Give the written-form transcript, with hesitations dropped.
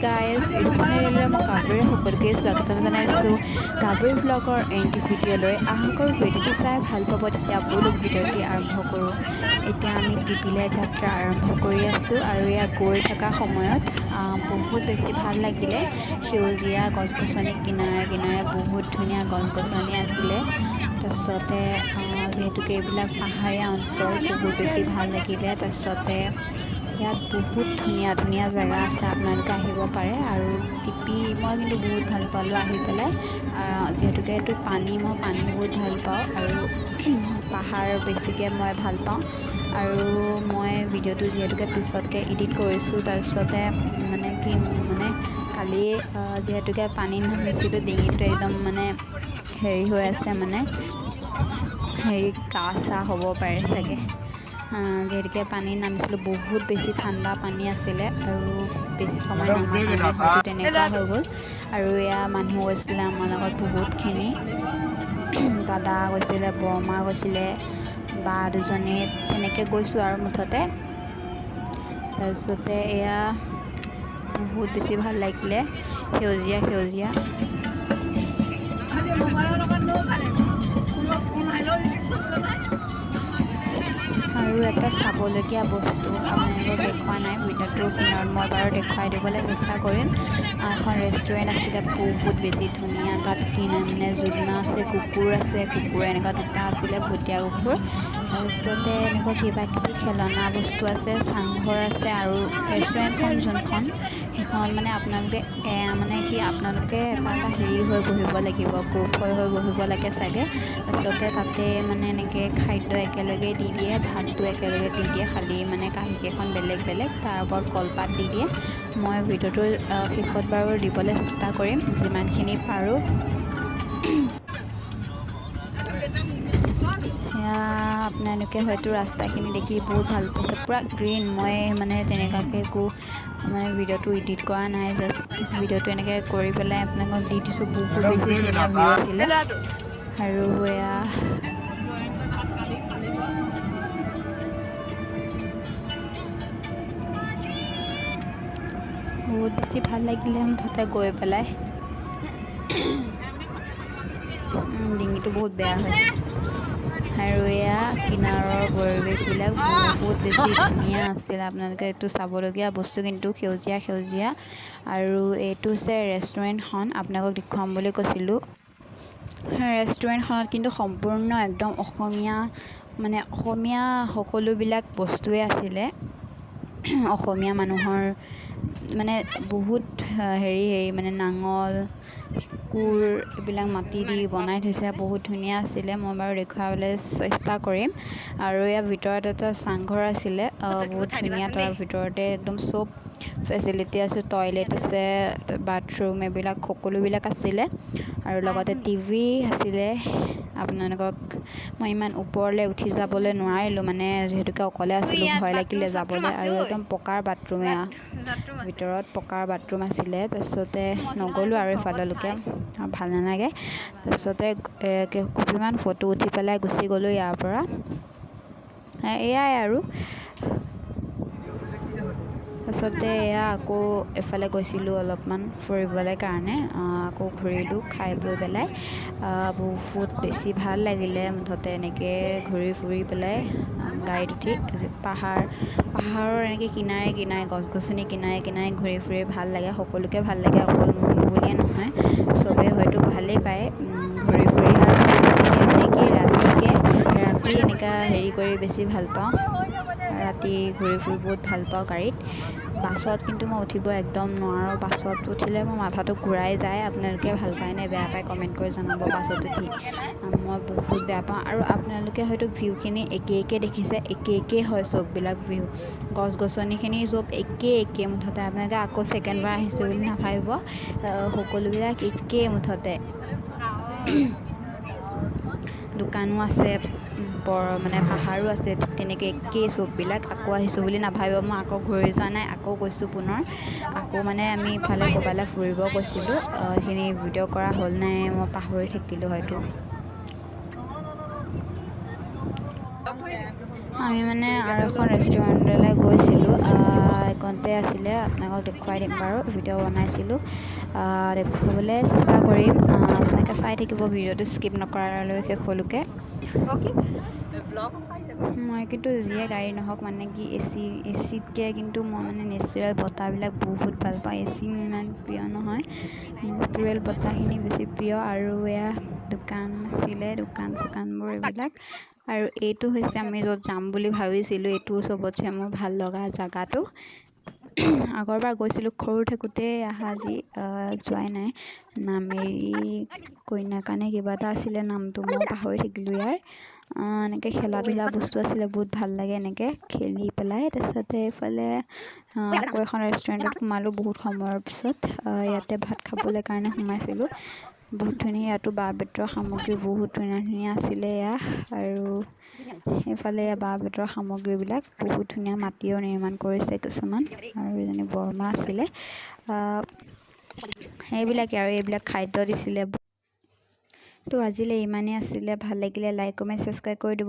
Guys YouTube চেনেললৈ মই কাবেৰী সকলোকে স্বাগতম জনাইছোঁ। কাবেৰী ব্লগৰ এণ্টি ভিডিঅ'লৈ আহকৰ ভিডিঅ'টি চাই ভাল পাব। তেতিয়া বলক ভিডিঅ'টি আৰম্ভ কৰোঁ। এতিয়া আমি টিপিলৈ যাত্ৰা আৰম্ভ কৰি আছোঁ আৰু ইয়াত গৈ থকা সময়ত বহুত বেছি ভাল লাগিলে। সেউজীয়া গছ গছনি কিনাৰে কিনাৰে বহুত ধুনীয়া গছ গছনি আছিলে। তাৰপিছতে যিহেতুকে এইবিলাক পাহাৰীয়া অঞ্চল বহুত বেছি ভাল লাগিলে। তাৰপিছতে ইয়াত বহুত ধুনীয়া ধুনীয়া জেগা আছে, আপোনালোকে আহিব পাৰে। আৰু টিপি মই কিন্তু বহুত ভাল পালোঁ আহি পেলাই, যিহেতুকে এইটো মই পানী বহুত ভাল পাওঁ আৰু পাহাৰ বেছিকৈ মই ভাল পাওঁ। আৰু মই ভিডিঅ'টো যিহেতুকে পিছতকৈ এডিট কৰিছোঁ, তাৰপিছতে কালি যিহেতুকে পানীত নামিছিলোঁ, ডিঙিটো একদম হেৰি হৈ আছে, কাহ চাহ হ'ব পাৰে চাগে। যিহেতুকে পানীত নামিছিলোঁ, বহুত বেছি ঠাণ্ডা পানী আছিলে আৰু বেছি সময় নামাৰ কাৰণে হয়তো তেনেকুৱা হৈ গ'ল। আৰু এয়া মানুহ গৈছিলে আমাৰ লগত বহুতখিনি, দাদা গৈছিলে, বৰমা গৈছিলে, বা দুজনী, তেনেকৈ গৈছোঁ আৰু মুঠতে। তাৰপিছতে এয়া বহুত বেছি ভাল লাগিলে, সেউজীয়া সেউজীয়া। আৰু এটা চাবলগীয়া বস্তু আপোনালোকক দেখুওৱা নাই ভিডিঅ'টোৰ কিনাৰত, মই বাৰু দেখুৱাই দিবলৈ চেষ্টা কৰিম। এখন ৰেষ্টুৰেণ্ট আছিলে, বহুত বেছি ধুনীয়া। তাত জোলনা আছে, কুকুৰ এনেকুৱা দুটা আছিলে, ভুটীয়া কুকুৰ। তাৰপিছতে এনেকুৱা কিবা কিবি খেলনা বস্তু আছে, চাংঘৰ আছে। আৰু ৰেষ্টুৰেণ্টখন যোনখন, সেইখনত আপোনালোকে আপোনালোকে এটা হেৰি হৈ বহিব লাগিব, গ্ৰুপ হৈ বহিব লাগে চাগে। তাৰপিছতে তাতে এনেকৈ খাদ্য একেলগে দি দিয়ে, ভাতটো একেলগে দি দিয়ে, খালি কাঁহীকেইখন বেলেগ বেলেগ, তাৰ ওপৰত কলপাত দি দিয়ে। মই ভিডিঅ'টোৰ শেষত বাৰু দিবলৈ চেষ্টা কৰিম যিমানখিনি পাৰোঁ। সেয়া আপোনালোকে হয়তো ৰাস্তাখিনি দেখি বহুত ভাল পাইছে, পূৰা গ্ৰীণ। মই তেনেকুৱাকৈ একো ভিডিঅ'টো এডিট কৰা নাই, জাষ্ট ভিডিঅ'টো এনেকৈ কৰি পেলাই আপোনালোকক দি দিছোঁ। বহুত বেছি ধুনীয়া ভিউ আছিলে। আৰু এয়া বহুত বেছি ভাল লাগিলে মুঠতে গৈ পেলাই। ডিঙিটো বহুত বেয়া হৈছে। আৰু এয়া কিনাৰৰ পৰিৱেশবিলাক বহুত বেছি ধুনীয়া আছিলে। আপোনালোকে এইটো চাবলগীয়া বস্তু, কিন্তু সেউজীয়া সেউজীয়া। আৰু এইটো হৈছে ৰেষ্টুৰেণ্টখন, আপোনালোকক দেখুৱাম বুলি কৈছিলোঁ। ৰেষ্টুৰেণ্টখনত কিন্তু সম্পূৰ্ণ একদম অসমীয়া সকলোবিলাক বস্তুৱে আছিলে। অসমীয়া মানুহৰ বহুত হেৰি নাঙল, কোৰ এইবিলাক মাটি দি বনাই থৈছে, বহুত ধুনীয়া আছিলে। মই বাৰু দেখুৱাবলৈ চেষ্টা কৰিম। আৰু ইয়াৰ ভিতৰত এটা চাংঘৰ আছিলে, বহুত ধুনীয়া। তাৰ ভিতৰতে একদম চব ফেচিলিটি আছে, টয়লেট আছে, বাথৰুম, এইবিলাক সকলোবিলাক আছিলে। আৰু লগতে টিভি আছিলে। আপোনালোকক মই ইমান ওপৰলৈ উঠি যাবলৈ নোৱাৰিলোঁ, যিহেতুকে অকলে আছিলোঁ, ভয় লাগিলে যাবলৈ। আৰু একদম পকাৰ বাথৰুম, ভিতৰত পকাৰ বাথৰুম আছিলে। তাৰপিছতে নগ'লোঁ আৰু এইফাললৈকে, ভাল নালাগে। তাৰপিছতে কেইকপিমান ফটো উঠি পেলাই গুচি গ'লোঁ ইয়াৰ পৰা। এয়াই আৰু তাৰপিছতে এয়া আকৌ এফালে গৈছিলোঁ অলপমান ফুৰিবলৈ কাৰণে, আকৌ ঘূৰিলোঁ খাই বৈ পেলাই। বহুত বেছি ভাল লাগিলে মুঠতে এনেকৈ ঘূৰি ফুৰি পেলাই, গাড়ীত উঠি। পাহাৰৰ এনেকৈ কিনাৰে কিনাৰে, গছ গছনি কিনাৰে কিনাৰে ঘূৰি ফুৰি ভাল লাগে। সকলোকে ভাল লাগে, অকল মোক বুলিয়ে নহয়, চবেই হয়তো ভালেই পায় ঘূৰি ফুৰি। আৰু মই বেছিকৈ ৰাতি এনেকুৱা হেৰি কৰি বেছি ভাল পাওঁ, ৰাতি ঘূৰি ফুৰি বহুত ভাল পাওঁ গাড়ীত। বাছত কিন্তু মই উঠিব একদম নোৱাৰোঁ, বাছত উঠিলে মোৰ মাথাটো ঘূৰাই যায়। আপোনালোকে ভাল পায় নে বেয়া পায় কমেণ্ট কৰি জনাব। বাছত উঠি মই বহুত বেয়া পাওঁ। আৰু আপোনালোকে হয়তো ভিউখিনি একে দেখিছে, একে হয় চববিলাক ভিউ, গছ গছনিখিনি চব একে মুঠতে। আপোনালোকে আকৌ ছেকেণ্ডবাৰ আহিছোঁ বুলি নাভাবিব, সকলোবিলাক একেই মুঠতে। দোকানো আছে, পাহাৰো আছে, ঠিক তেনেকৈ একেই চববিলাক। আকৌ আহিছোঁ বুলি নাভাবিব, মই আকৌ ঘূৰি যোৱা নাই, আকৌ গৈছোঁ পুনৰ। আকৌ আমি ইফালে ক'ৰবালৈ ফুৰিব গৈছিলোঁ, সেইখিনি ভিডিঅ' কৰা হ'ল নাই মই পাহৰি থাকিলোঁ হয়তো। আমি মানে আৰু এখন ৰেষ্টুৰেণ্টলৈ গৈছিলোঁ, এইকণতে আছিলে, আপোনালোকক দেখুৱাই দিম বাৰু। ভিডিঅ' বনাইছিলোঁ, দেখুৱাবলৈ চেষ্টা কৰিম। আপোনালোকে চাই থাকিব, ভিডিঅ'টো স্কিপ নকৰালৈ শেষলৈকে। মই কিন্তু যিয়ে গাড়ী নহওক মানে কি এচিতকৈ কিন্তু মই মানে নেচাৰেল বতাহবিলাক বহুত ভাল পাওঁ। এচি মোৰ ইমান প্ৰিয় নহয়, নেচাৰেল বতাহখিনি বেছি প্ৰিয়। আৰু এয়া দোকান আছিলে, দোকান চোকানবোৰ এইবিলাক। আৰু এইটো হৈছে আমি য'ত যাম বুলি ভাবিছিলোঁ, এইটো চবতছে মোৰ ভাল লগা জেগাটো। আগৰবাৰ গৈছিলোঁ সৰু থাকোঁতে যি যোৱাই নাই। নামেৰি কন্যাকানে কিবা এটা আছিলে নামটো, মই পাহৰি থাকিলোঁ ইয়াৰ। এনেকৈ খেলা ধূলা বস্তু আছিলে, বহুত ভাল লাগে এনেকৈ খেলি পেলাই। তাৰপিছতে এইফালে আকৌ এখন ৰেষ্টুৰেণ্টত সোমালোঁ বহুত সময়ৰ পিছত। ইয়াতে ভাত খাবলৈ কাৰণে সোমাইছিলোঁ। বহুত ধুনীয়া, ইয়াতো বাঁহ বেতৰ সামগ্ৰী বহুত ধুনীয়া ধুনীয়া আছিলে এয়া। আৰু এইফালে বাঁহ বেতৰ সামগ্ৰীবিলাক বহুত ধুনীয়া, মাটিও নিৰ্মাণ কৰিছে কিছুমান। আৰু এজনী বৰমা আছিলে, সেইবিলাকে আৰু এইবিলাক খাদ্য দিছিলে। তো আজিলৈ ইমানেই আছিলে। ভাল লাগিলে লাইক কমেণ্ট ছাবস্ক্ৰাইব কৰি দিব।